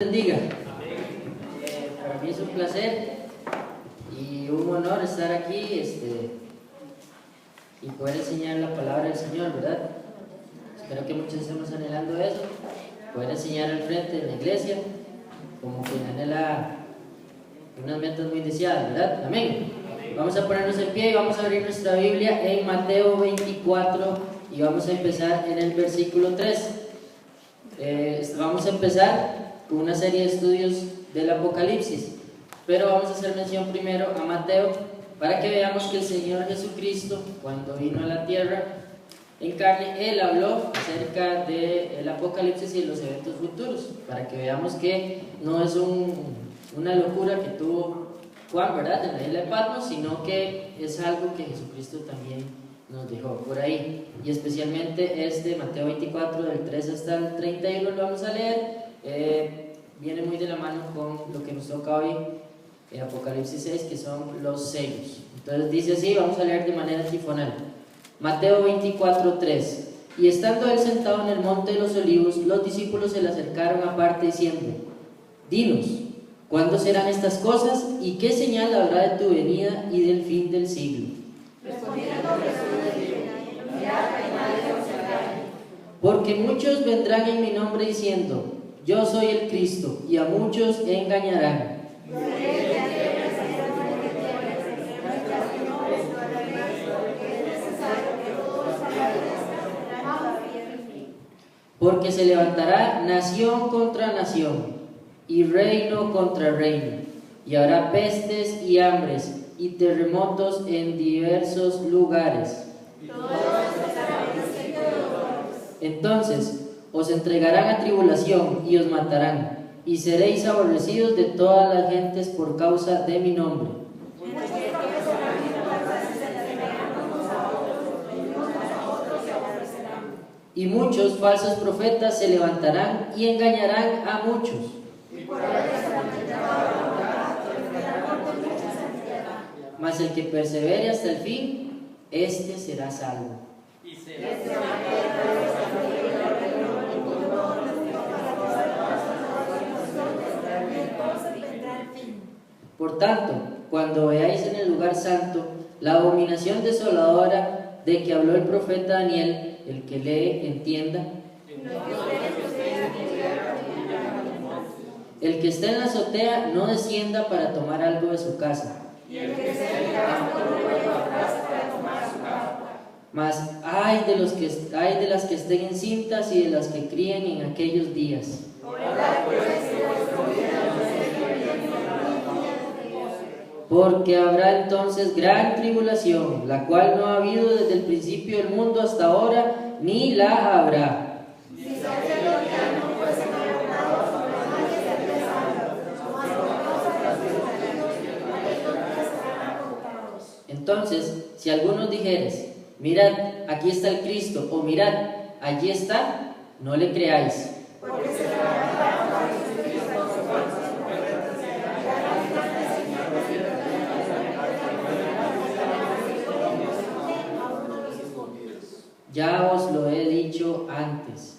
Bendiga. Para mí es un placer y un honor estar aquí y poder enseñar la palabra del Señor, ¿verdad? Espero que muchos estemos anhelando eso, poder enseñar al frente de la iglesia, como quien anhela unas metas muy deseadas, ¿verdad? Amén. Vamos a ponernos en pie y vamos a abrir nuestra Biblia en Mateo 24 y vamos a empezar en el versículo 3. Vamos a empezar con una serie de estudios del Apocalipsis, pero vamos a hacer mención primero a Mateo para que veamos que el Señor Jesucristo, cuando vino a la tierra en carne, Él habló acerca del Apocalipsis y de los eventos futuros, para que veamos que no es una locura que tuvo Juan, ¿verdad?, en la isla de Patmos, sino que es algo que Jesucristo también nos dejó por ahí, y especialmente Mateo 24 del 3 hasta el 31 lo vamos a leer. Viene muy de la mano con lo que nos toca hoy, Apocalipsis 6, que son los sellos. Entonces dice así, vamos a leer de manera trifonal. Mateo 24, 3. Y estando él sentado en el monte de los olivos, los discípulos se le acercaron aparte diciendo: Dinos, ¿cuándo serán estas cosas? ¿Y qué señal habrá de tu venida y del fin del siglo? Respondiendo Jesús dijo: Mirad que nadie os engañe. Porque muchos vendrán en mi nombre diciendo: Yo soy el Cristo, y a muchos engañarán. Porque se levantará nación contra nación, y reino contra reino, y habrá pestes y hambres, y terremotos en diversos lugares. Entonces os entregarán a tribulación y os matarán, y seréis aborrecidos de todas las gentes por causa de mi nombre. Y muchos falsos profetas se levantarán y engañarán a muchos. Mas el que persevere hasta el fin, éste será salvo. Por tanto, cuando veáis en el lugar santo la abominación desoladora de que habló el profeta Daniel, el que lee entienda. El que está en la azotea no descienda para tomar algo de su casa. Mas ay de las que estén encintas y de las que críen en aquellos días. Porque habrá entonces gran tribulación, la cual no ha habido desde el principio del mundo hasta ahora, ni la habrá. Entonces, si algunos dijeres: mirad, aquí está el Cristo, o mirad, allí está, no le creáis. Ya os lo he dicho antes.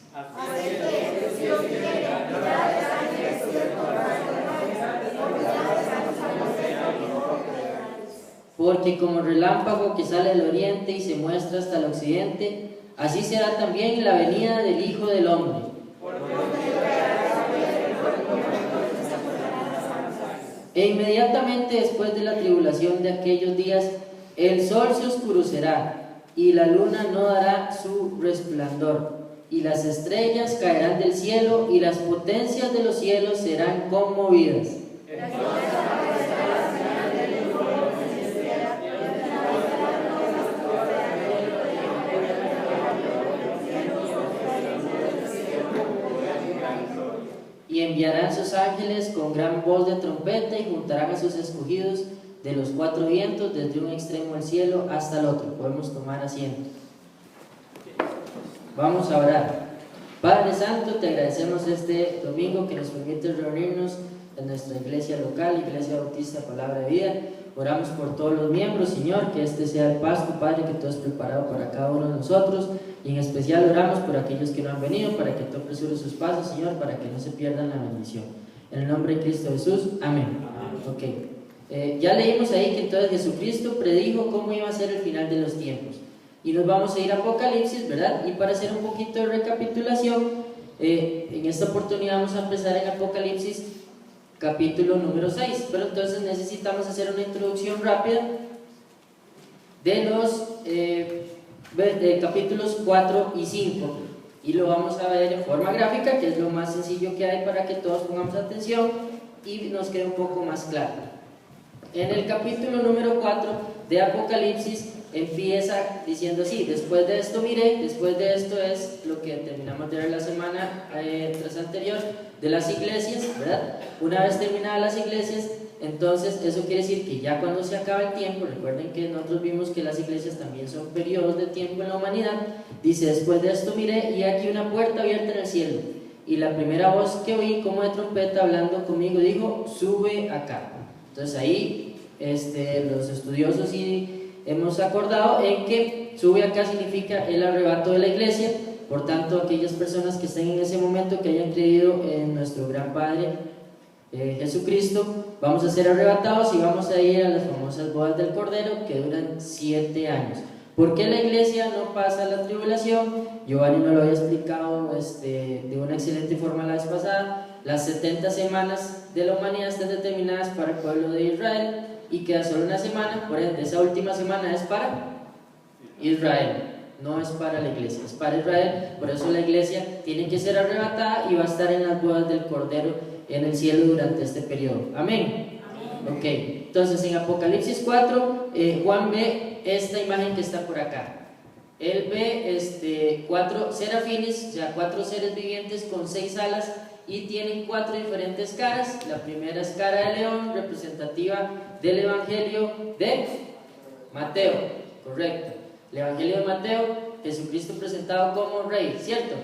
Porque como relámpago que sale del oriente y se muestra hasta el occidente, así será también la venida del Hijo del Hombre. E inmediatamente después de la tribulación de aquellos días, el sol se oscurecerá, y la luna no dará su resplandor, y las estrellas caerán del cielo, y las potencias de los cielos serán conmovidas. Y enviarán sus ángeles con gran voz de trompeta, y juntarán a sus escogidos de los cuatro vientos, desde un extremo del cielo hasta el otro. Podemos tomar asiento. Vamos a orar. Padre Santo, te agradecemos este domingo que nos permite reunirnos en nuestra iglesia local, Iglesia Bautista Palabra de Vida. Oramos por todos los miembros, Señor, que este sea el Pascua, Padre, que tú has preparado para cada uno de nosotros, y en especial oramos por aquellos que no han venido, para que tú apresures sus pasos, Señor, para que no se pierdan la bendición. En el nombre de Cristo Jesús, amén. Ok. Ya leímos ahí que entonces Jesucristo predijo cómo iba a ser el final de los tiempos. Y nos vamos a ir a Apocalipsis, ¿verdad? Y para hacer un poquito de recapitulación, en esta oportunidad vamos a empezar en Apocalipsis capítulo número 6. Pero entonces necesitamos hacer una introducción rápida de los capítulos 4 y 5. Y lo vamos a ver en forma gráfica, que es lo más sencillo que hay para que todos pongamos atención y nos quede un poco más claro. En el capítulo número 4 de Apocalipsis empieza diciendo así: después de esto miré. Después de esto es lo que terminamos de ver la semana tras anterior de las iglesias, ¿verdad? Una vez terminadas las iglesias, entonces eso quiere decir que ya cuando se acaba el tiempo, recuerden que nosotros vimos que las iglesias también son periodos de tiempo en la humanidad. Dice: después de esto miré y aquí una puerta abierta en el cielo, y la primera voz que oí como de trompeta hablando conmigo dijo: sube acá. Entonces ahí los estudiosos y hemos acordado en que sube acá significa el arrebato de la iglesia. Por tanto, aquellas personas que estén en ese momento, que hayan creído en nuestro gran Padre Jesucristo, vamos a ser arrebatados y vamos a ir a las famosas bodas del Cordero, que duran 7 años. ¿Por qué la iglesia no pasa la tribulación? Giovanni nos lo había explicado de una excelente forma la vez pasada. Las 70 semanas de la humanidad están determinadas para el pueblo de Israel y queda solo una semana. Por ende, esa última semana es para Israel, no es para la iglesia, es para Israel. Por eso la iglesia tiene que ser arrebatada y va a estar en las bodas del Cordero en el cielo durante este periodo. Amén. Ok, entonces en Apocalipsis 4 Juan ve esta imagen que está por acá. Él ve 4 serafines, o sea 4 seres vivientes con 6 alas, y tienen 4 diferentes caras. La primera es cara de león, representativa del Evangelio de Mateo, correcto. El Evangelio de Mateo, Jesucristo presentado como rey, ¿cierto?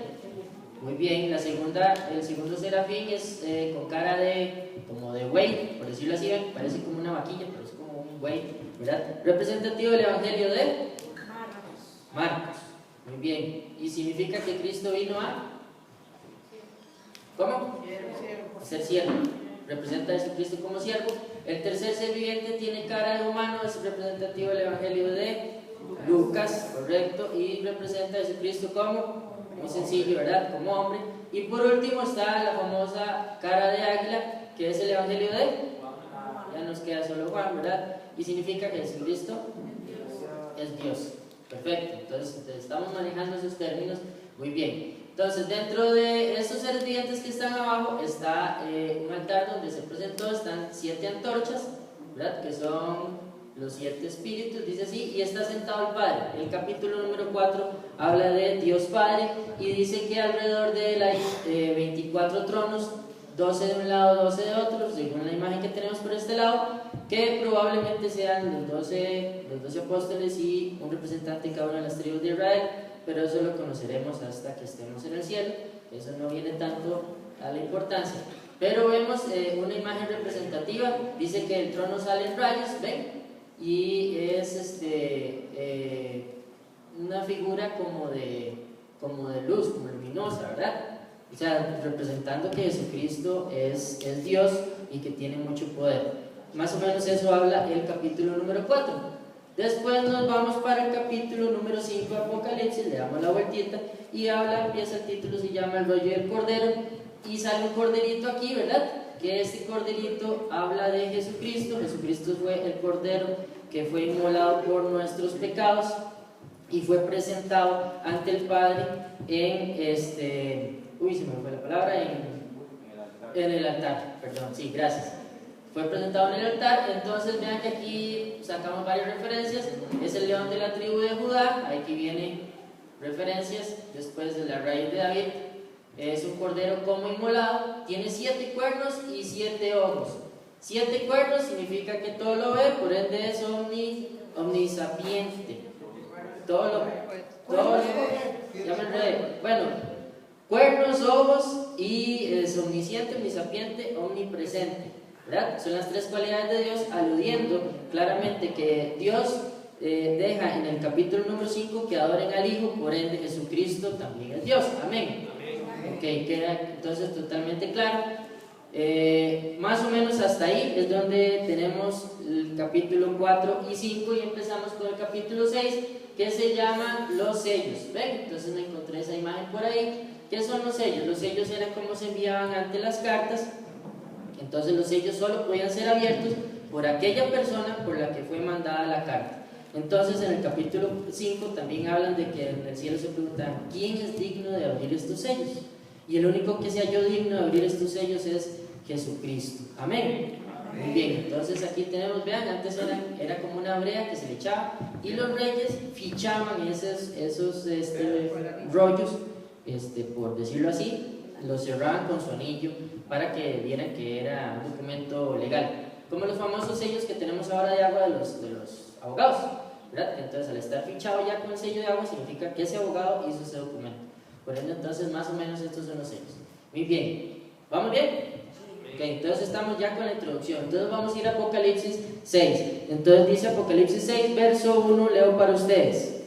Muy bien. El segundo serafín es con cara como de buey, por decirlo así, parece como una vaquilla, pero es como un buey, ¿verdad? Representativo del Evangelio de Marcos. Muy bien. Y significa que Cristo vino a... ¿Cómo? Ser siervo. Representa a Jesucristo como siervo. El tercer ser viviente tiene cara de humano, es representativo del Evangelio de Lucas, correcto, y representa a Jesucristo como, muy sencillo, ¿verdad?, como hombre. Y por último está la famosa cara de águila, que es el Evangelio de... Ya nos queda solo Juan, ¿verdad? Y significa que Jesucristo es Dios. Perfecto, entonces estamos manejando esos términos muy bien. Entonces, dentro de estos seres vivientes que están abajo está un altar donde se presentó, están 7 antorchas, ¿verdad?, que son los 7 espíritus, dice así, y está sentado el Padre. El capítulo número 4 habla de Dios Padre y dice que alrededor de él hay 24 tronos, 12 de un lado, 12 de otro, según la imagen que tenemos por este lado, que probablemente sean los 12 apóstoles y un representante en cada una de las tribus de Israel, pero eso lo conoceremos hasta que estemos en el cielo. Eso no viene tanto a la importancia. Pero vemos una imagen representativa, dice que el trono sale en rayos, ¿ven? Y es una figura como de luz, como luminosa, ¿verdad? O sea, representando que Jesucristo es Dios y que tiene mucho poder. Más o menos eso habla el capítulo número 4. Después nos vamos para el capítulo número 5 de Apocalipsis, le damos la vueltita y empieza el título, se llama El rollo del cordero, y sale un corderito aquí, ¿verdad? Que este corderito habla de Jesucristo. Jesucristo fue el cordero que fue inmolado por nuestros pecados y fue presentado ante el Padre en se me fue la palabra, en el altar, perdón, sí, gracias. Fue presentado en el altar. Entonces vean que aquí sacamos varias referencias. Es el león de la tribu de Judá, aquí vienen referencias. Después de la raíz de David, es un cordero como inmolado, tiene 7 cuernos y 7 ojos. 7 cuernos significa que todo lo ve, por ende es omnisapiente. Bueno, cuernos, ojos y es omnisciente, omnisapiente, omnipresente, ¿verdad? Son las 3 cualidades de Dios, aludiendo claramente que Dios deja en el capítulo número 5 que adoren al Hijo, por ende Jesucristo también es Dios. Amén. Ok, queda entonces totalmente claro. Más o menos hasta ahí es donde tenemos el capítulo 4 y 5 y empezamos con el capítulo 6 que se llama los sellos. ¿Ven? Entonces me encontré esa imagen por ahí. ¿Qué son los sellos? Los sellos eran como se enviaban antes las cartas. Entonces los sellos solo podían ser abiertos por aquella persona por la que fue mandada la carta. Entonces en el capítulo 5 también hablan de que en el cielo se preguntan ¿quién es digno de abrir estos sellos? Y el único que se halló digno de abrir estos sellos es Jesucristo. Amén. Muy bien, entonces aquí tenemos, vean, antes era como una brea que se le echaba y los reyes fichaban esos rollos, por decirlo así, los cerraban con su anillo para que vieran que era un documento legal, como los famosos sellos que tenemos ahora de agua de los abogados, ¿verdad? Entonces al estar fichado ya con el sello de agua significa que ese abogado hizo ese documento. Por ende, entonces más o menos estos son los sellos. Muy bien, ¿vamos bien? Ok, entonces estamos ya con la introducción. Entonces vamos a ir a Apocalipsis 6. Entonces dice Apocalipsis 6, verso 1, leo para ustedes.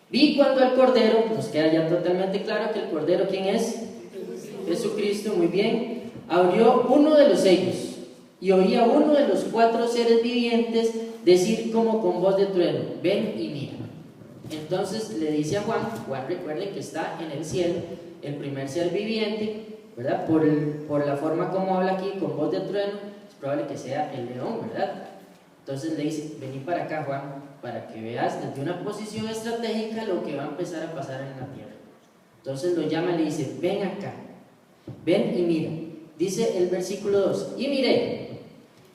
Vi cuando el Cordero, nos queda ya totalmente claro que el Cordero, ¿quién es? Jesucristo, muy bien. Abrió uno de los sellos y oí a uno de los 4 seres vivientes decir como con voz de trueno, ven y mira. Entonces le dice a Juan, recuerden que está en el cielo, el primer ser viviente, ¿verdad? Por la forma como habla aquí, con voz de trueno, es probable que sea el león, ¿verdad? Entonces le dice, vení para acá, Juan, para que veas desde una posición estratégica lo que va a empezar a pasar en la tierra. Entonces lo llama y le dice, ven acá, ven y mira. Dice el versículo 2, y miré,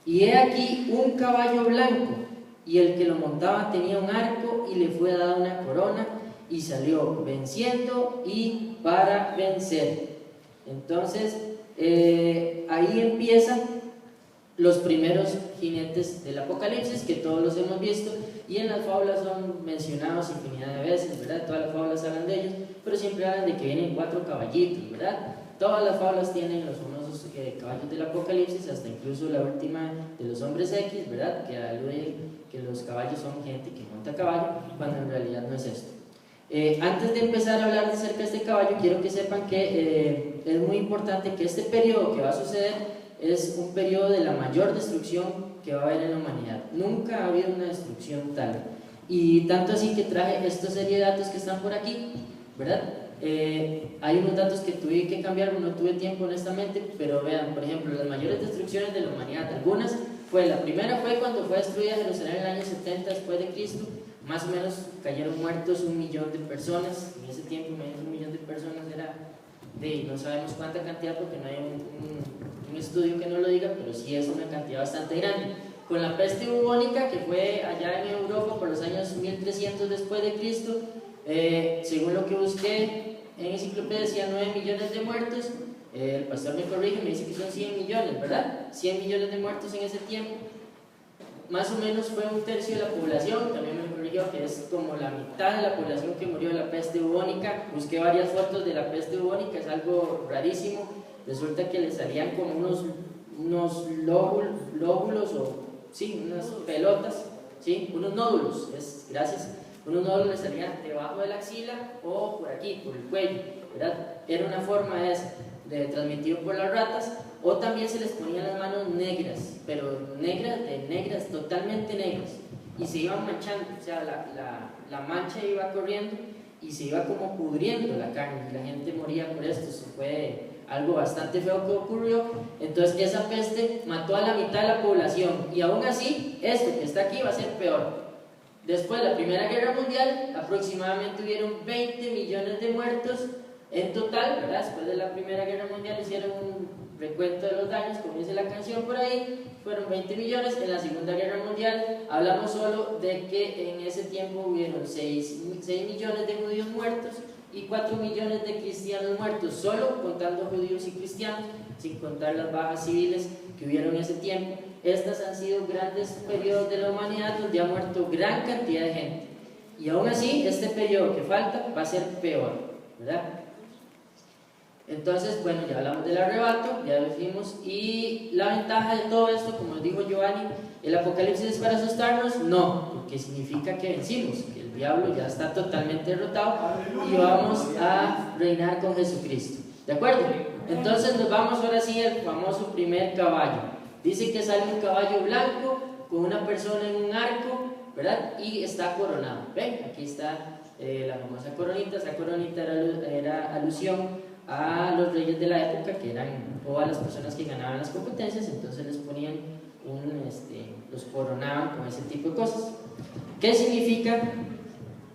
y he aquí un caballo blanco, y el que lo montaba tenía un arco y le fue dada una corona, y salió venciendo y para vencer. Entonces, ahí empiezan los primeros jinetes del Apocalipsis, que todos los hemos visto, y en las fábulas son mencionados infinidad de veces, ¿verdad? Todas las fábulas hablan de ellos, pero siempre hablan de que vienen 4 caballitos, ¿verdad? Todas las fábulas tienen los famosos caballos del Apocalipsis, hasta incluso la última de los hombres X, ¿verdad? Que alude que los caballos son gente que monta caballo, cuando en realidad no es esto. Antes de empezar a hablar acerca de este caballo, quiero que sepan que es muy importante que este periodo que va a suceder es un periodo de la mayor destrucción que va a haber en la humanidad. Nunca ha habido una destrucción tal. Y tanto así que traje esta serie de datos que están por aquí, ¿verdad? Hay unos datos que tuve que cambiar, no tuve tiempo honestamente, pero vean, por ejemplo, las mayores destrucciones de la humanidad, algunas la primera fue cuando fue destruida Jerusalén en el año 70 después de Cristo. Más o menos cayeron muertos 1 millón de personas. En ese tiempo, menos 1 millón de personas era no sabemos cuánta cantidad porque no hay un estudio que no lo diga, pero sí es una cantidad bastante grande. Con la peste bubónica, que fue allá en Europa por los años 1300 después de Cristo, según lo que busqué en enciclopedia decía 9 millones de muertos. El pastor me corrige, me dice que son 100 millones, ¿verdad? 100 millones de muertos en ese tiempo. Más o menos fue 1/3 de la población, también me corrigió que es como la mitad de la población que murió de la peste bubónica. Busqué varias fotos de la peste bubónica, es algo rarísimo. Resulta que le salían como unos lóbulos o sí, unas pelotas, ¿sí? Unos nódulos, gracias. Unos nódulos le salían debajo de la axila o por aquí, por el cuello, ¿verdad? Era una forma de transmitido por las ratas. O también se les ponían las manos negras, pero negras, totalmente negras, y se iban manchando, o sea, la mancha iba corriendo y se iba como pudriendo la carne, y la gente moría por esto. Eso fue algo bastante feo que ocurrió. Entonces esa peste mató a la mitad de la población, y aún así, esto que está aquí va a ser peor. Después de la Primera Guerra Mundial, aproximadamente hubieron 20 millones de muertos en total, ¿verdad? Después de la Primera Guerra Mundial hicieron un recuento de los daños, como dice la canción por ahí, fueron 20 millones. En la Segunda Guerra Mundial hablamos solo de que en ese tiempo hubieron 6 millones de judíos muertos y 4 millones de cristianos muertos, solo contando judíos y cristianos, sin contar las bajas civiles que hubieron en ese tiempo. Estas han sido grandes periodos de la humanidad donde ha muerto gran cantidad de gente, y aún así este periodo que falta va a ser peor, ¿verdad? Entonces, bueno, ya hablamos del arrebato, ya lo dijimos, y la ventaja de todo esto, como dijo Giovanni, ¿el Apocalipsis es para asustarnos? No, porque significa que vencimos, que el diablo ya está totalmente derrotado y vamos a reinar con Jesucristo, ¿de acuerdo? Entonces nos vamos ahora sí al famoso primer caballo. Dice que sale un caballo blanco con una persona en un arco, ¿verdad? Y está coronado. ¿Ven? Aquí está la famosa coronita. Esa coronita era alusión a los reyes de la época, que eran, o a las personas que ganaban las competencias, entonces les ponían los coronaban con ese tipo de cosas. ¿Qué significa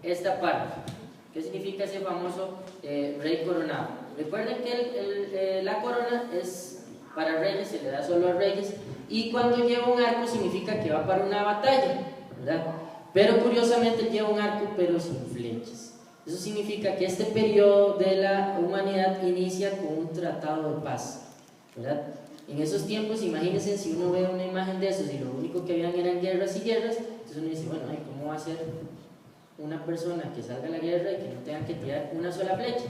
esta parte? ¿Qué significa ese famoso rey coronado? Recuerden que la corona es para reyes, se le da solo a reyes, y cuando lleva un arco significa que va para una batalla, ¿verdad? Pero curiosamente lleva un arco pero sin flechas. Eso significa que este periodo de la humanidad inicia con un tratado de paz, ¿verdad? En esos tiempos, imagínense si uno ve una imagen de esos y lo único que habían eran guerras y guerras, entonces uno dice, bueno, ¿cómo va a ser una persona que salga a la guerra y que no tenga que tirar una sola flecha?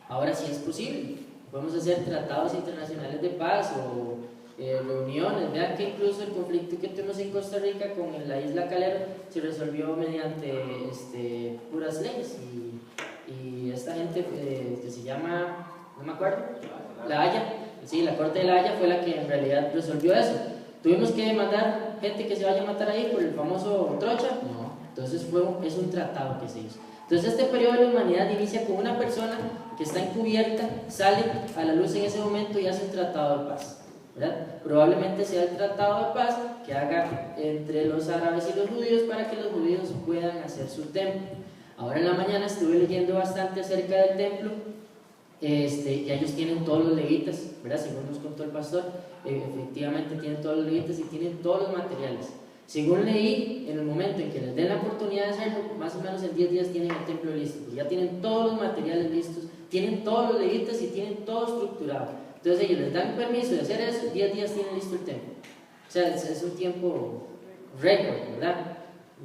Ahora sí es posible. Podemos hacer tratados internacionales de paz o reuniones. Vean que incluso el conflicto que tuvimos en Costa Rica con la isla Calero se resolvió mediante puras leyes y esta gente que se llama, no me acuerdo, La Haya, sí, la Corte de La Haya fue la que en realidad resolvió eso. ¿Tuvimos que mandar gente que se vaya a matar ahí por el famoso trocha? No, entonces es un tratado que se hizo. Entonces este periodo de la humanidad inicia con una persona que está encubierta, sale a la luz en ese momento y hace un tratado de paz, ¿verdad? Probablemente sea el tratado de paz que haga entre los árabes y los judíos para que los judíos puedan hacer su templo. Ahora en la mañana estuve leyendo bastante acerca del templo, y ellos tienen todos los levitas, ¿verdad? Según nos contó el pastor, efectivamente tienen todos los levitas y tienen todos los materiales. Según leí, en el momento en que les den la oportunidad de hacerlo, más o menos en 10 días tienen el templo listo, ya tienen todos los materiales listos, tienen todos los levitas y tienen todo estructurado. Entonces ellos les dan permiso de hacer eso, 10 días tienen listo el templo. O sea, es un tiempo récord, ¿verdad?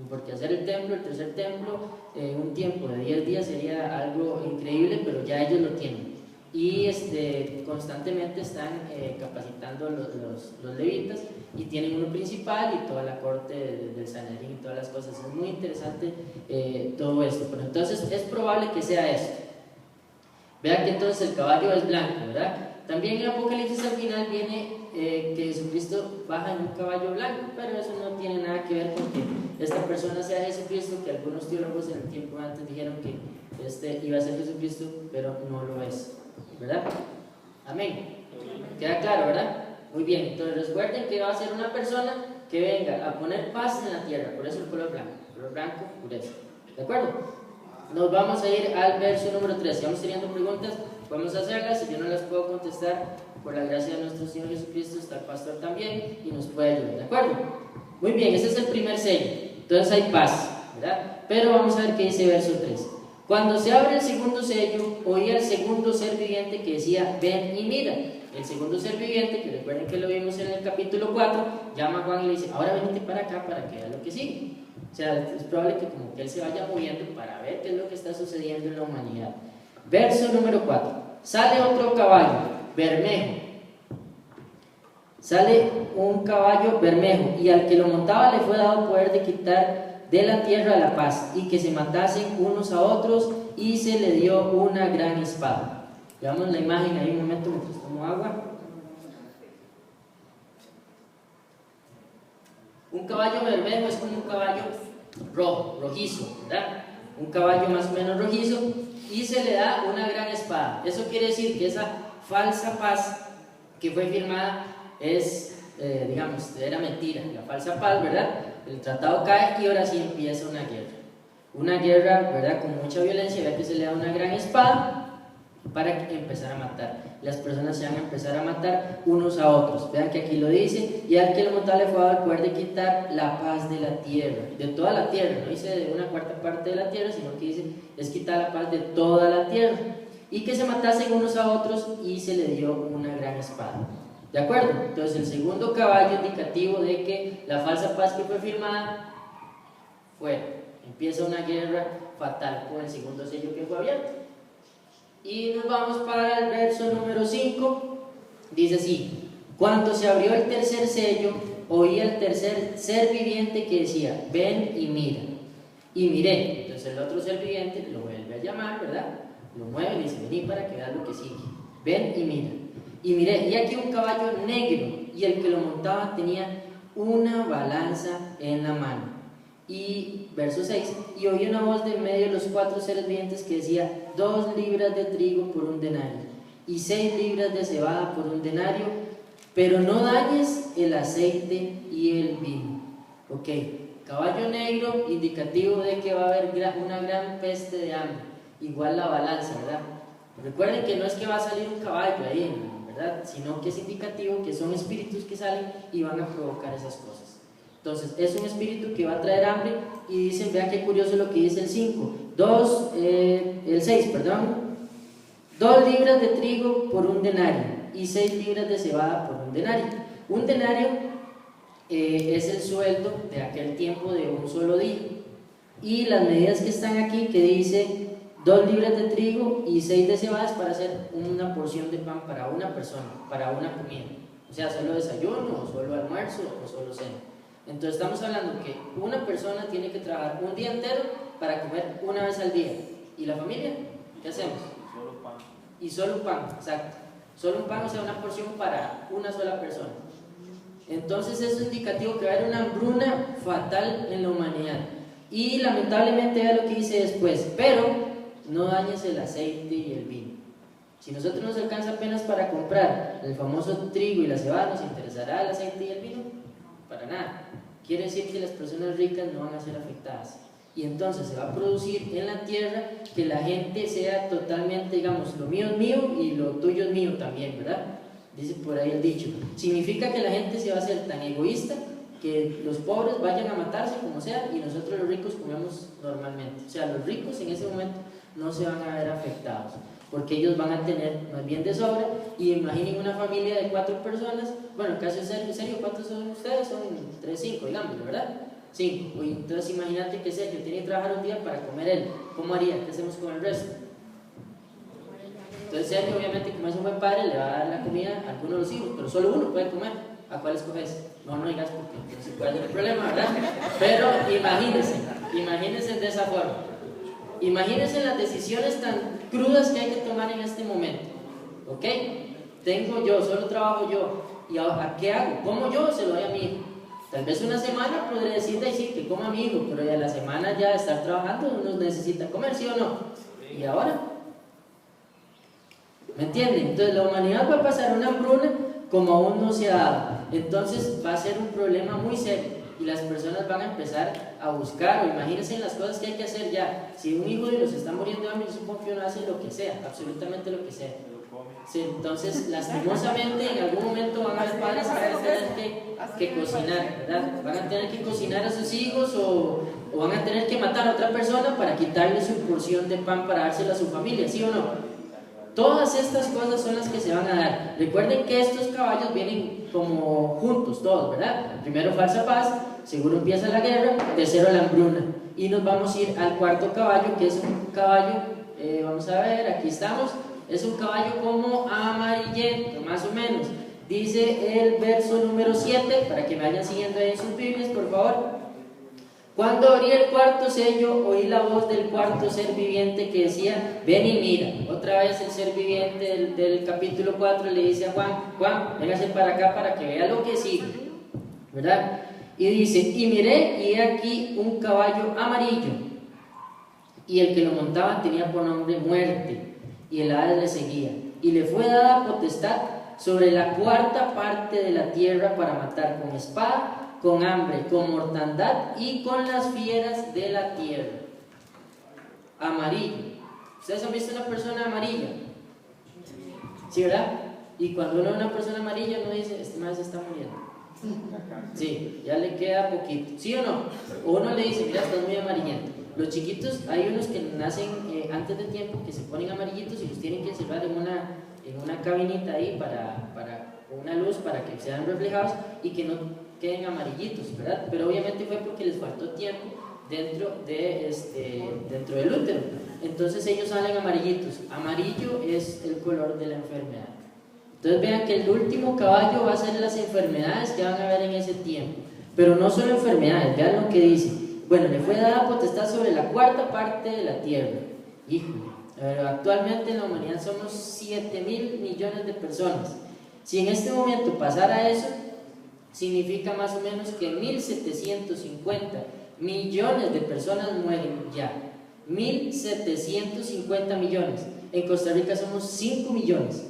Porque hacer el templo, el tercer templo, en un tiempo de 10 días sería algo increíble, pero ya ellos lo tienen. Y constantemente están capacitando los levitas y tienen uno principal y toda la corte del Sanedrín y todas las cosas. Es muy interesante todo esto. Pero entonces es probable que sea esto. Vean que entonces el caballo es blanco, ¿verdad? También en Apocalipsis al final viene que Jesucristo baja en un caballo blanco, pero eso no tiene nada que ver con que esta persona sea Jesucristo, que algunos teólogos en el tiempo antes dijeron que iba a ser Jesucristo, pero no lo es, ¿verdad? Amén. ¿Queda claro, verdad? Muy bien, entonces recuerden que va a ser una persona que venga a poner paz en la tierra, por eso el color blanco. El color blanco, pureza. ¿De acuerdo? Nos vamos a ir al verso número 3. Si vamos teniendo preguntas, podemos hacerlas. Si yo no las puedo contestar, por la gracia de nuestro Señor Jesucristo, está el pastor también y nos puede ayudar. ¿De acuerdo? Muy bien, ese es el primer sello. Entonces hay paz, ¿verdad? Pero vamos a ver qué dice verso 3. Cuando se abre el segundo sello, oí al segundo ser viviente que decía, ven y mira. El segundo ser viviente, que recuerden que lo vimos en el capítulo 4, llama a Juan y le dice, ahora venite para acá para que veas lo que sigue. O sea, es probable que como que él se vaya moviendo para ver qué es lo que está sucediendo en la humanidad. Verso número 4. Sale otro caballo, bermejo. Sale un caballo bermejo, y al que lo montaba le fue dado poder de quitar de la tierra la paz, y que se matasen unos a otros, y se le dio una gran espada. Veamos la imagen ahí un momento mientras tomo agua. Un caballo bermejo es como un caballo rojo, rojizo, ¿verdad? Un caballo más o menos rojizo, y se le da una gran espada. Eso quiere decir que esa falsa paz que fue firmada era mentira, la falsa paz, ¿verdad? El tratado cae y ahora sí empieza una guerra, ¿verdad? Con mucha violencia. Vea que se le da una gran espada para empezar a matar. Las personas se van a empezar a matar unos a otros. Vean que aquí lo dice, y al que lo montaba le fue dado el poder de quitar la paz de la tierra, de toda la tierra. No dice de una cuarta parte de la tierra, sino que dice es quitar la paz de toda la tierra, y que se matasen unos a otros, y se le dio una gran espada. ¿De acuerdo? Entonces el segundo caballo indicativo de que la falsa paz que fue firmada empieza una guerra fatal con el segundo sello que fue abierto. Y nos vamos para el verso número 5. Dice así: cuando se abrió el tercer sello, oí al tercer ser viviente que decía, ven y mira. Y miré. Entonces el otro ser viviente lo vuelve a llamar, ¿verdad? Lo mueve y dice, vení para que veas lo que sigue. Ven y mira. Y miré, y aquí un caballo negro, y el que lo montaba tenía una balanza en la mano. Y verso 6, y oí una voz de en medio de los 4 seres vivientes que decía: 2 libras de trigo por un denario, y 6 libras de cebada por un denario, pero no dañes el aceite y el vino. Ok, caballo negro, indicativo de que va a haber una gran peste de hambre. Igual la balanza, ¿verdad? Recuerden que no es que va a salir un caballo ahí, ¿verdad? Sino que es indicativo que son espíritus que salen y van a provocar esas cosas. Entonces, es un espíritu que va a traer hambre. Y dicen, vean qué curioso lo que dice el 5, el 6, perdón. 2 libras de trigo por un denario, y 6 libras de cebada por un denario. Un denario es el sueldo de aquel tiempo de un solo día. Y las medidas que están aquí, que dice 2 libras de trigo y 6 de cebada, es para hacer una porción de pan para una persona, para una comida. O sea, solo desayuno, o solo almuerzo, o solo cena. Entonces estamos hablando que una persona tiene que trabajar un día entero para comer una vez al día. ¿Y la familia? ¿Qué hacemos? Solo pan. Y solo un pan, exacto. Solo un pan, o sea, una porción para una sola persona. Entonces eso es indicativo que va a haber una hambruna fatal en la humanidad. Y lamentablemente vea lo que dice después: pero no dañes el aceite y el vino. Si nosotros nos alcanza apenas para comprar el famoso trigo y la cebada, ¿nos interesará el aceite y el vino? Para nada. Quiere decir que las personas ricas no van a ser afectadas. Y entonces se va a producir en la tierra que la gente sea totalmente, digamos, lo mío es mío y lo tuyo es mío también, ¿verdad? Dice por ahí el dicho. Significa que la gente se va a hacer tan egoísta que los pobres vayan a matarse como sea y nosotros los ricos comemos normalmente. O sea, los ricos en ese momento no se van a ver afectados, porque ellos van a tener más bien de sobra. Y imaginen una familia de 4 personas, bueno, casi en serio, ¿cuántos son ustedes? Son 3, 5, digamos, ¿verdad? 5. Entonces imagínate que Sergio tiene que trabajar un día para comer él. ¿Cómo haría? ¿Qué hacemos con el resto? Entonces Sergio, obviamente, como es un buen padre, le va a dar la comida a alguno de los hijos, pero solo uno puede comer. ¿A cuál escoges? No digas porque no se puede hacer el problema, ¿verdad? Pero imagínense de esa forma. Imagínense las decisiones tan crudas que hay que tomar en este momento. ¿Ok? Tengo yo, solo trabajo yo. ¿Y ahora qué hago? ¿Cómo yo? Se lo doy a mi hijo. Tal vez una semana podré decirle sí, que coma a mi hijo, pero ya la semana ya de estar trabajando uno necesita comer, ¿sí o no? ¿Y ahora? ¿Me entienden? Entonces la humanidad va a pasar una hambruna como aún no se ha dado. Entonces va a ser un problema muy serio. Y las personas van a empezar a buscar, o imagínense en las cosas que hay que hacer ya. Si un hijo de los está muriendo de hambre, yo supongo que uno hace lo que sea, absolutamente lo que sea. Sí, entonces, lastimosamente, en algún momento van a haber padres que van a tener que cocinar, ¿verdad? Van a tener que cocinar a sus hijos o van a tener que matar a otra persona para quitarle su porción de pan para dársela a su familia, ¿sí o no? Todas estas cosas son las que se van a dar. Recuerden que estos caballos vienen como juntos todos, ¿verdad? Primero falsa paz, seguro empieza la guerra, tercero la hambruna. Y nos vamos a ir al 4.º caballo, que es un caballo, vamos a ver, aquí estamos, es un caballo como amarillento, más o menos. Dice el verso número 7, para que me vayan siguiendo ahí en sus Biblias, por favor. Cuando abrí el 4.º sello, oí la voz del 4.º ser viviente que decía: ven y mira. Otra vez el ser viviente del capítulo 4 le dice a Juan, véngase para acá para que vea lo que sigue, ¿verdad? Y dice: y miré, y he aquí un caballo amarillo, y el que lo montaba tenía por nombre Muerte, y el Hades le seguía, y le fue dada potestad sobre la 4ª parte de la tierra para matar con espada, con hambre, con mortandad y con las fieras de la tierra. Amarillo. ¿Ustedes han visto una persona amarilla? ¿Sí, verdad? Y cuando uno ve una persona amarilla, uno dice: este más se está muriendo. Sí, ya le queda poquito. ¿Sí o no? O uno le dice: mira, estás muy amarillento. Los chiquitos, hay unos que nacen antes de tiempo, que se ponen amarillitos y los tienen que encerrar en una cabinita ahí con una luz para que sean reflejados y que no queden amarillitos, ¿verdad? Pero obviamente fue porque les faltó tiempo dentro del útero. Entonces ellos salen amarillitos. Amarillo es el color de la enfermedad. Entonces vean que el último caballo va a ser las enfermedades que van a haber en ese tiempo. Pero no solo enfermedades, vean lo que dice. Bueno, le fue dada potestad sobre la 4ª parte de la tierra. Híjole, actualmente en la humanidad somos 7.000 millones de personas. Si en este momento pasara eso, significa más o menos que 1.750 millones de personas mueren ya. 1.750 millones. En Costa Rica somos 5 millones.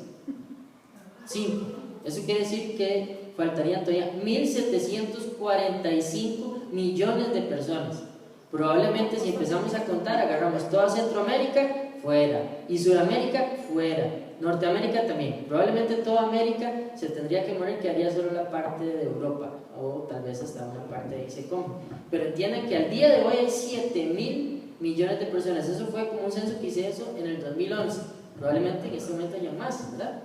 5. Eso quiere decir que faltarían todavía 1.745 millones de personas. Probablemente si empezamos a contar, agarramos toda Centroamérica, fuera, y Sudamérica, fuera, Norteamérica también. Probablemente toda América se tendría que morir, quedaría solo la parte de Europa, o tal vez hasta una parte de ahí se come. Pero entiendan que al día de hoy hay 7.000 millones de personas. Eso fue como un censo que hice eso en el 2011. Probablemente en este momento haya más, ¿verdad?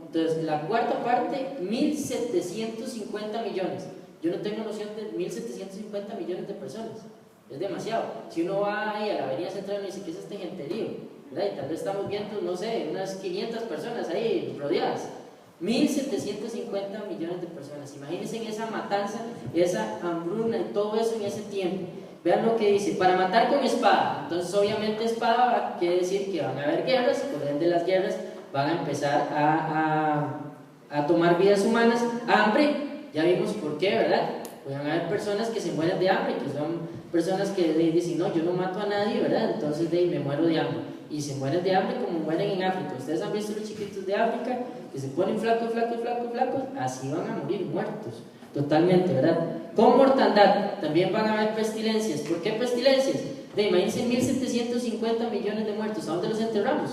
Entonces, la cuarta parte, 1.750 millones. Yo no tengo noción de 1.750 millones de personas. Es demasiado. Si uno va ahí a la avenida central y dice, ¿qué es este genterío? ¿Verdad? Y tal vez estamos viendo, no sé, unas 500 personas ahí rodeadas. 1.750 millones de personas. Imagínense en esa matanza, esa hambruna y todo eso en ese tiempo. Vean lo que dice, para matar con espada. Entonces obviamente espada quiere decir que van a haber guerras, por ende las guerras van a empezar a tomar vidas humanas, hambre, ya vimos por qué, ¿verdad? Van a haber personas que se mueren de hambre, que son personas que dicen, no, yo no mato a nadie, ¿verdad? Entonces me muero de hambre, y se mueren de hambre como mueren en África. Ustedes han visto los chiquitos de África, que se ponen flacos, así van a morir muertos, totalmente, ¿verdad? Con mortandad, también van a haber pestilencias. ¿Por qué pestilencias? Imagínense 1.750 millones de muertos, ¿a dónde los enterramos?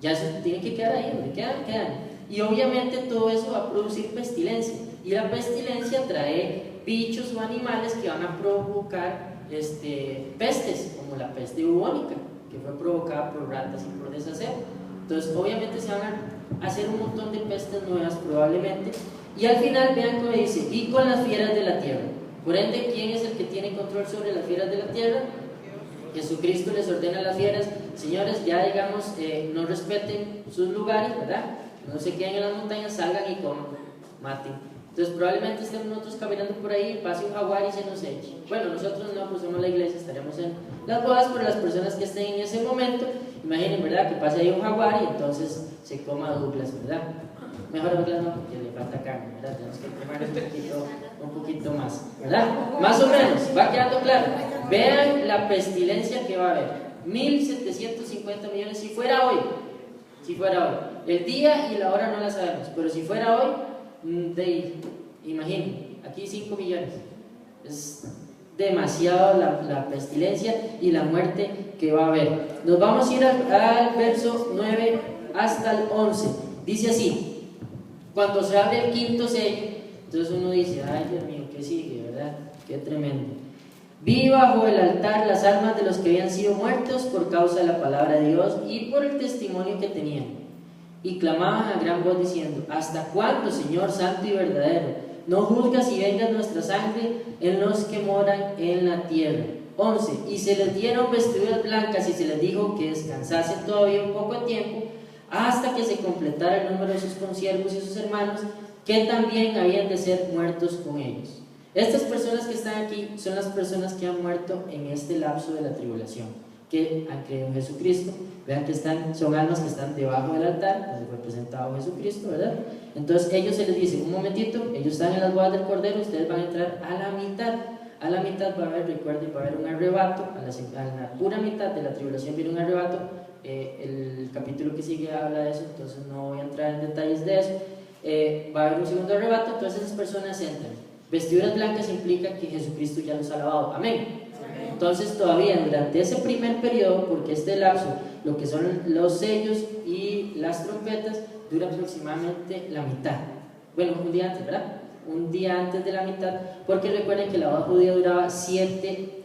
Ya eso tiene que quedar ahí, donde quedan. Y obviamente todo eso va a producir pestilencia, y la pestilencia trae bichos o animales que van a provocar pestes, como la peste bubónica, que fue provocada por ratas y por desacero. Entonces obviamente se van a hacer un montón de pestes nuevas probablemente, y al final vean cómo dice, y con las fieras de la tierra. Por ende, ¿quién es el que tiene control sobre las fieras de la tierra? Jesucristo les ordena a las fieras, señores, ya digamos, no respeten sus lugares, ¿verdad? No se queden en las montañas, salgan y coman, maten. Entonces probablemente estemos nosotros caminando por ahí, pase un jaguar y se nos eche. Bueno, nosotros no, pues somos la iglesia, estaremos en las bodas, pero las personas que estén en ese momento, imaginen, ¿verdad? Que pase ahí un jaguar y entonces se coma Douglas, ¿verdad? Mejor Douglas no, porque le falta carne, ¿verdad? Tenemos que comer un poquito más, ¿verdad? Más o menos, va quedando claro. Vean la pestilencia que va a haber. 1.750 millones, si fuera hoy. El día y la hora no la sabemos, pero si fuera hoy, imaginen, aquí 5 millones. Es demasiado la pestilencia y la muerte que va a haber. Nos vamos a ir al verso 9 hasta el 11. Dice así: cuando se abre el quinto sello, entonces uno dice, ay Dios mío, ¿qué sigue, verdad? Qué tremendo. Vi bajo el altar las almas de los que habían sido muertos por causa de la palabra de Dios y por el testimonio que tenían, y clamaban a gran voz diciendo: ¿hasta cuándo, Señor santo y verdadero, no juzgas y vengas nuestra sangre en los que moran en la tierra? 11. Y se les dieron vestiduras blancas y se les dijo que descansasen todavía un poco de tiempo, hasta que se completara el número de sus consiervos y sus hermanos, que también habían de ser muertos con ellos. Estas personas que están aquí son las personas que han muerto en este lapso de la tribulación, que han creído en Jesucristo. Vean que son almas que están debajo del altar, donde fue presentado Jesucristo, ¿verdad? Entonces ellos se les dice, un momentito, ellos están en las bodas del Cordero, ustedes van a entrar a la mitad. A la mitad va a haber, recuerden, va a haber un arrebato, a la pura mitad de la tribulación viene un arrebato. El capítulo que sigue habla de eso, entonces no voy a entrar en detalles de eso. Va a haber un segundo arrebato, entonces esas personas entran. Vestiduras blancas implica que Jesucristo ya los ha lavado, amén. Entonces todavía durante ese primer periodo, porque este lapso, lo que son los sellos y las trompetas, dura aproximadamente la mitad. Bueno, un día antes, ¿verdad? Un día antes de la mitad, porque recuerden que la boda judía duraba 7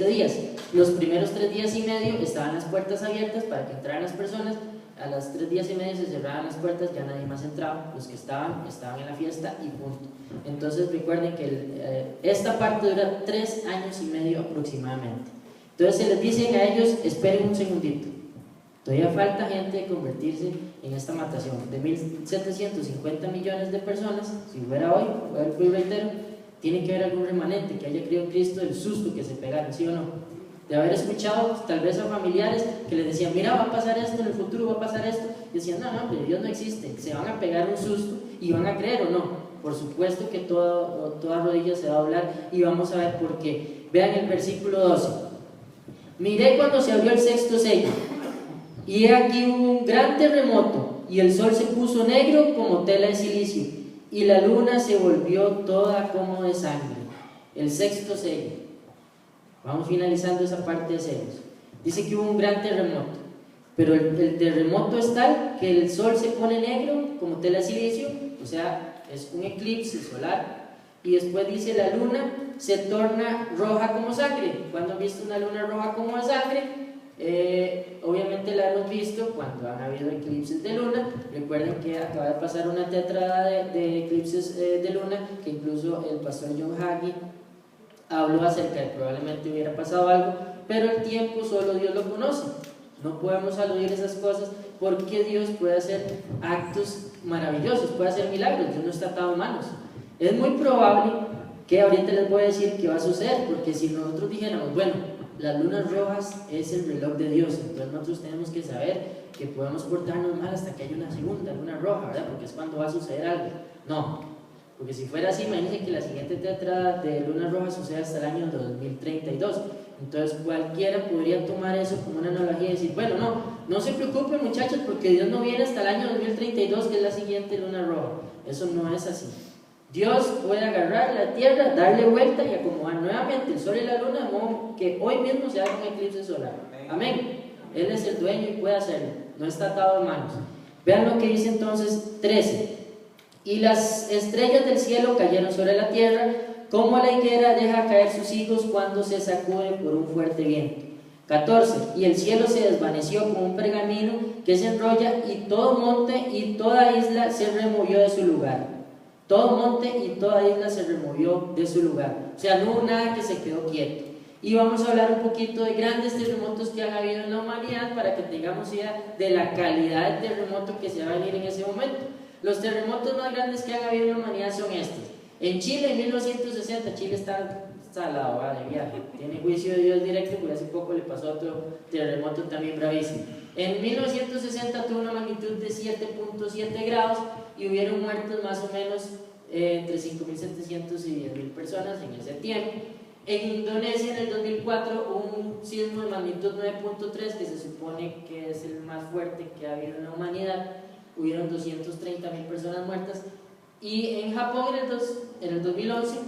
días. Los primeros 3 días y medio estaban las puertas abiertas para que entraran las personas. A los 3 días y medio se cerraban las puertas, ya nadie más entraba. Los que estaban en la fiesta y punto. Entonces recuerden que esta parte dura 3 años y medio aproximadamente. Entonces se les dice a ellos: esperen un segundito, todavía falta gente de convertirse en esta matación de 1.750 millones de personas. Si fuera hoy, reitero, tiene que haber algún remanente que haya creído en Cristo, del susto que se pegaron, ¿sí o no? de haber escuchado tal vez a familiares que les decían, mira, va a pasar esto, en el futuro va a pasar esto, y decían, no, pero Dios no existe, se van a pegar un susto y van a creer o no. Por supuesto que toda rodilla se va a doblar y vamos a ver por qué. Vean el versículo 12. Miré cuando se abrió el sexto sello, y he aquí hubo un gran terremoto, y el sol se puso negro como tela de silicio, y la luna se volvió toda como de sangre. El sexto sello. Vamos finalizando esa parte de sellos. Dice que hubo un gran terremoto, pero el terremoto es tal que el sol se pone negro como tela de silicio, o sea, es un eclipse solar, y después dice la luna se torna roja como sangre. ¿Cuándo han visto una luna roja como sangre? Obviamente la hemos visto cuando han habido eclipses de luna. Recuerden que acaba de pasar una tetrada de eclipses de luna, que incluso el pastor John Hagee habló acerca de que probablemente hubiera pasado algo, pero el tiempo solo Dios lo conoce. No podemos aludir esas cosas porque Dios puede hacer actos maravillosos, puede hacer milagros. Dios no está atado a manos. Es muy probable que ahorita les voy a decir qué va a suceder, porque si nosotros dijéramos, bueno, las lunas rojas es el reloj de Dios, entonces nosotros tenemos que saber que podemos portarnos mal hasta que haya una segunda luna roja, ¿verdad? Porque es cuando va a suceder algo. No, porque si fuera así, imagínense que la siguiente tetrada de lunas rojas sucede hasta el año 2032. Entonces cualquiera podría tomar eso como una analogía y decir, bueno, no se preocupen muchachos, porque Dios no viene hasta el año 2032, que es la siguiente luna roja. Eso no es así. Dios puede agarrar la tierra, darle vuelta y acomodar nuevamente el sol y la luna, de modo que hoy mismo se haga un eclipse solar. Amén. Él es el dueño y puede hacerlo, no está atado de manos. Vean lo que dice entonces 13. Y las estrellas del cielo cayeron sobre la tierra, como la higuera deja caer sus higos cuando se sacude por un fuerte viento. 14. Y el cielo se desvaneció como un pergamino que se enrolla, y todo monte y toda isla se removió de su lugar. Todo monte y toda isla se removió de su lugar. O sea, no hubo nada que se quedó quieto. Y vamos a hablar un poquito de grandes terremotos que han habido en la humanidad para que tengamos idea de la calidad del terremoto que se va a venir en ese momento. Los terremotos más grandes que han habido en la humanidad son estos. En Chile, en 1960, Chile está al lado de viaje. Tiene juicio de Dios directo, porque hace poco le pasó otro terremoto también bravísimo. En 1960 tuvo una magnitud de 7.7 grados y hubieron muertos más o menos entre 5.700 y 10.000 personas en ese tiempo. En Indonesia, en el 2004, hubo un sismo de magnitud 9.3 que se supone que es el más fuerte que ha habido en la humanidad. Hubieron 230.000 personas muertas. Y en Japón, en el 2011,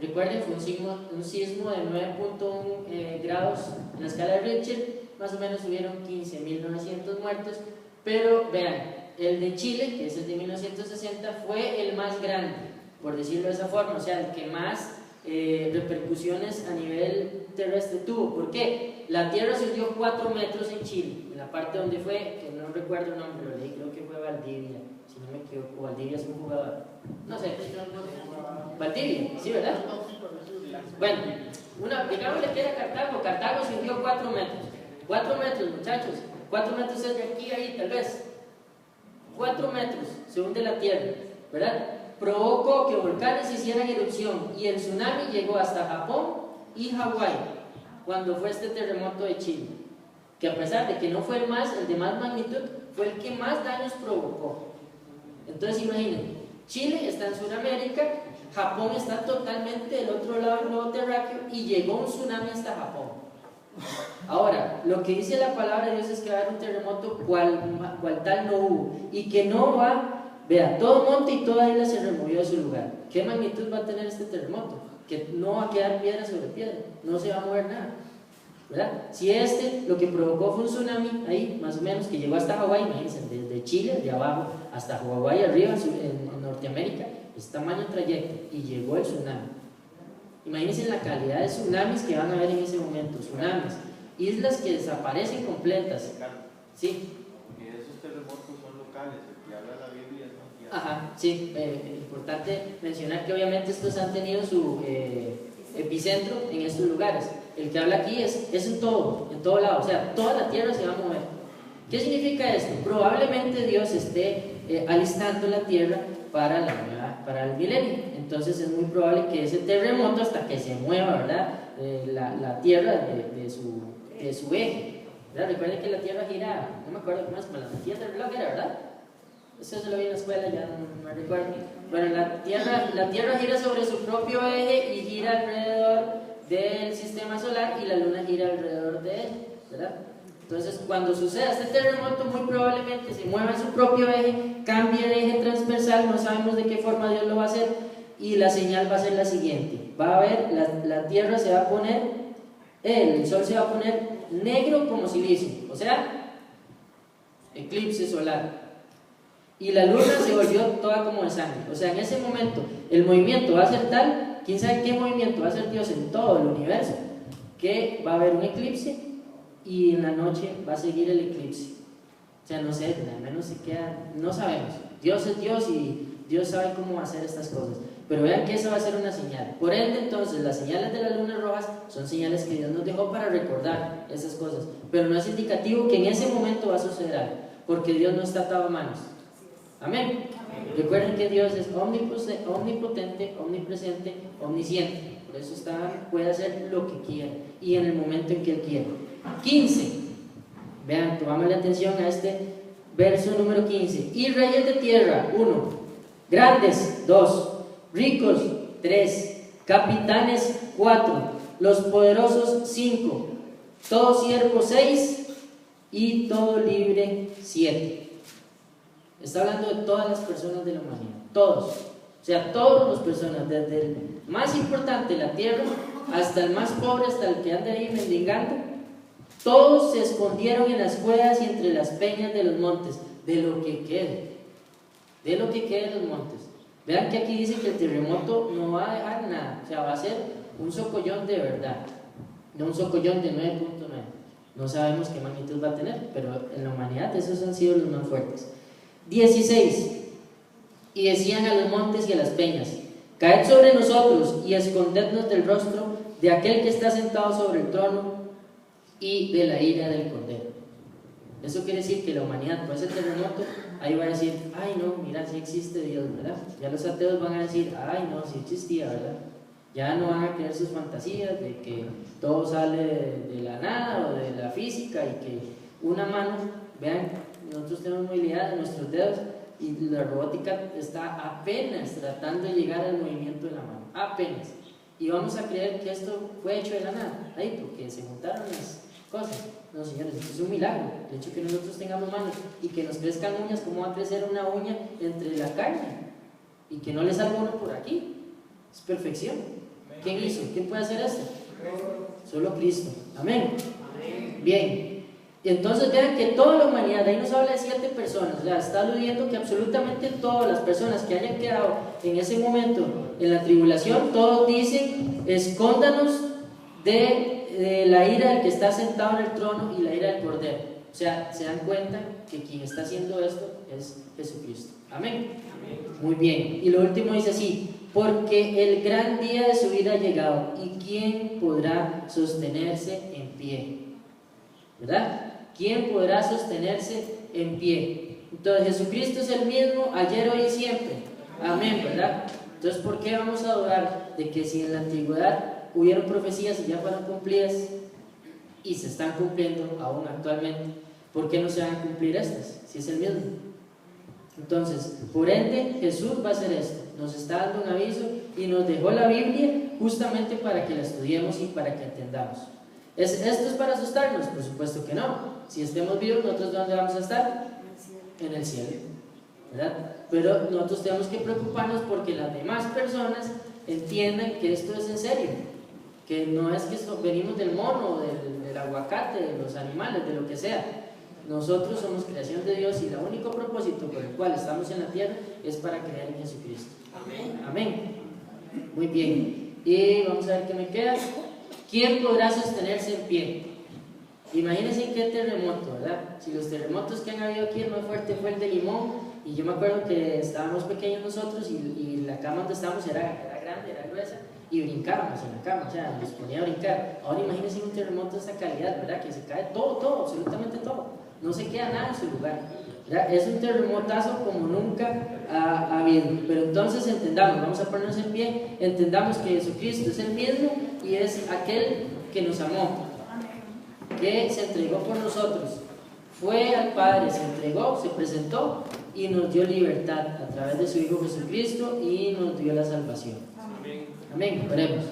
recuerden, fue un sismo de 9.1 grados en la escala de Richter. Más o menos hubieron 15.900 muertos. Pero vean, el de Chile, que es el de 1960, fue el más grande, por decirlo de esa forma, o sea, el que más repercusiones a nivel terrestre tuvo. ¿Por qué? La tierra se hundió 4 metros en Chile, en la parte donde fue, que no recuerdo el nombre, lo leí, creo que fue Valdivia, si no me equivoco. Valdivia es un jugador, no sé, Valdivia, ¿sí, verdad? Bueno, digámosle que era Cartago se hundió 4 metros. 4 metros, muchachos, 4 metros es de aquí a ahí, tal vez. 4 metros se hunde la tierra, ¿verdad? Provocó que volcanes hicieran erupción y el tsunami llegó hasta Japón y Hawái cuando fue este terremoto de Chile, que a pesar de que no fue el de más magnitud, fue el que más daños provocó. Entonces imaginen, Chile está en Sudamérica, Japón está totalmente del otro lado del globo terráqueo y llegó un tsunami hasta Japón. Ahora, lo que dice la palabra de Dios es que va a haber un terremoto cual tal no hubo, y que no va. Vea, todo monte y toda isla se removió de su lugar. ¿Qué magnitud va a tener este terremoto? Que no va a quedar piedra sobre piedra, no se va a mover nada, ¿verdad? Si lo que provocó fue un tsunami ahí, más o menos, que llegó hasta Hawái, imagínense, desde Chile, de abajo, hasta Hawái arriba, en Norteamérica, es tamaño trayecto, y llegó el tsunami. Imagínense la calidad de tsunamis que van a haber en ese momento, tsunamis, islas que desaparecen completas. Sí. Porque esos terremotos son locales, el que habla la Biblia es mundial. Ajá, sí, importante mencionar que obviamente estos han tenido su epicentro en estos lugares. El que habla aquí es en todo lado, o sea, toda la tierra se va a mover. ¿Qué significa esto? Probablemente Dios esté alistando la tierra para para el milenio. Entonces es muy probable que ese terremoto, hasta que se mueva, ¿verdad? La Tierra de su eje, ¿verdad? Recuerden que la Tierra gira, no me acuerdo cómo es, pero la manecillas del reloj era, ¿verdad? Eso se lo vi en la escuela, ya no recuerdo. Bueno, la Tierra gira sobre su propio eje y gira alrededor del sistema solar, y la Luna gira alrededor de él, ¿verdad? Entonces, cuando suceda este terremoto, muy probablemente se mueva en su propio eje, cambie de eje transversal, no sabemos de qué forma Dios lo va a hacer, y la señal va a ser la siguiente: va a haber, la Tierra se va a poner, el Sol se va a poner negro como silicio, o sea, eclipse solar. Y la Luna se volvió toda como de sangre. O sea, en ese momento el movimiento va a ser tal, quién sabe qué movimiento va a hacer Dios en todo el universo, que va a haber un eclipse y en la noche va a seguir el eclipse. O sea, no sé, al menos se queda, no sabemos. Dios es Dios y Dios sabe cómo hacer estas cosas. Pero vean que esa va a ser una señal. Por ende, entonces, las señales de las lunas rojas son señales que Dios nos dejó para recordar esas cosas. Pero no es indicativo que en ese momento va a suceder algo, porque Dios no está atado a manos. Amén. Recuerden que Dios es omnipotente, omnipresente, omnisciente. Por eso puede hacer lo que quiera y en el momento en que Él quiera. 15. Vean, tomamos la atención a este verso número 15. Y reyes de tierra, 1. Grandes, 2. Ricos, 3. Capitanes, 4. Los poderosos, 5. Todo siervo, 6. Y todo libre, 7. Está hablando de todas las personas de la humanidad, todos, o sea, todas las personas, desde el más importante de la tierra hasta el más pobre, hasta el que anda ahí mendigando. Todos se escondieron en las cuevas y entre las peñas de los montes, de lo que quede de los montes. Vean que aquí dice que el terremoto no va a dejar nada, o sea, va a ser un socollón de verdad, no un socollón de 9.9. No sabemos qué magnitud va a tener, pero en la humanidad esos han sido los más fuertes. 16. Y decían a los montes y a las peñas: caed sobre nosotros y escondednos del rostro de aquel que está sentado sobre el trono y de la ira del Cordero. Eso quiere decir que la humanidad, por ese terremoto, ahí va a decir: ay no, mira, sí existe Dios, ¿verdad? Ya los ateos van a decir: ay no, sí existía, ¿verdad? Ya no van a creer sus fantasías de que todo sale de la nada o de la física y que una mano, vean, nosotros tenemos movilidad en nuestros dedos y la robótica está apenas tratando de llegar al movimiento de la mano, apenas. Y vamos a creer que esto fue hecho de la nada, ahí, porque se juntaron las cosas. No, señores, esto es un milagro. El hecho de que nosotros tengamos manos y que nos crezcan uñas, ¿cómo va a crecer una uña entre la carne? Y que no le salga uno por aquí. Es perfección. ¿Quién hizo? ¿Quién puede hacer esto? Solo Cristo. Amén. Bien. Y entonces vean que toda la humanidad, ahí nos habla de 7 personas, o sea, está aludiendo que absolutamente todas las personas que hayan quedado en ese momento en la tribulación, todos dicen: escóndanos de la ira del que está sentado en el trono y la ira del Cordero. O sea, se dan cuenta que quien está haciendo esto es Jesucristo. Amén. Muy bien. Y lo último dice así: porque el gran día de su ira ha llegado, ¿y quién podrá sostenerse en pie? ¿Verdad? ¿Quién podrá sostenerse en pie? Entonces Jesucristo es el mismo ayer, hoy y siempre. Amén, ¿verdad? Entonces, ¿por qué vamos a dudar de que si en la antigüedad hubieron profecías y ya fueron cumplidas y se están cumpliendo aún actualmente, por qué no se van a cumplir estas si es el mismo? Entonces, por ende, Jesús va a hacer esto, nos está dando un aviso y nos dejó la Biblia justamente para que la estudiemos y para que entendamos. ¿Esto es para asustarnos? Por supuesto que no. Si estemos vivos, ¿nosotros dónde vamos a estar? En el cielo, ¿verdad? Pero nosotros tenemos que preocuparnos porque las demás personas entiendan que esto es en serio, que no es que venimos del mono, del aguacate, de los animales, de lo que sea. Nosotros somos creación de Dios y el único propósito por el cual estamos en la tierra es para creer en Jesucristo. Amén. Amén. Muy bien. Y vamos a ver qué me queda. ¿Quién podrá sostenerse en pie? Imagínense en qué terremoto, ¿verdad? Si los terremotos que han habido aquí, el más fuerte fue el de Limón, y yo me acuerdo que estábamos pequeños nosotros y la cama donde estábamos era grande, era gruesa, y brincábamos en la cama, o sea, nos ponía a brincar. Ahora imagínense un terremoto de esa calidad, ¿verdad? Que se cae todo, absolutamente todo, no se queda nada en su lugar. ¿verdad? Es un terremotazo como nunca ha habido. Pero entonces entendamos, vamos a ponernos en pie, entendamos que Jesucristo es el mismo y es aquel que nos amó, que se entregó por nosotros, fue al Padre, se entregó, se presentó y nos dio libertad a través de su Hijo Jesucristo y nos dio la salvación. Amén. Amén. Oremos.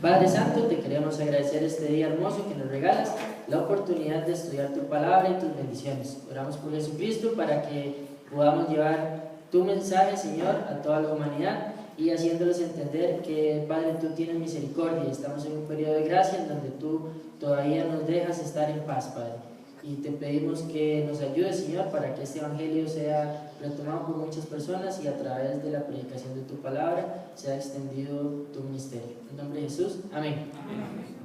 Padre Santo, te queremos agradecer este día hermoso que nos regalas, la oportunidad de estudiar tu palabra y tus bendiciones. Oramos por Jesucristo para que podamos llevar tu mensaje, Señor, a toda la humanidad y haciéndoles entender que, Padre, tú tienes misericordia y estamos en un periodo de gracia en donde tú todavía nos dejas estar en paz, Padre. Y te pedimos que nos ayudes, Señor, para que este evangelio sea retomado por muchas personas y a través de la predicación de tu palabra sea extendido tu ministerio. En nombre de Jesús, amén. Amén.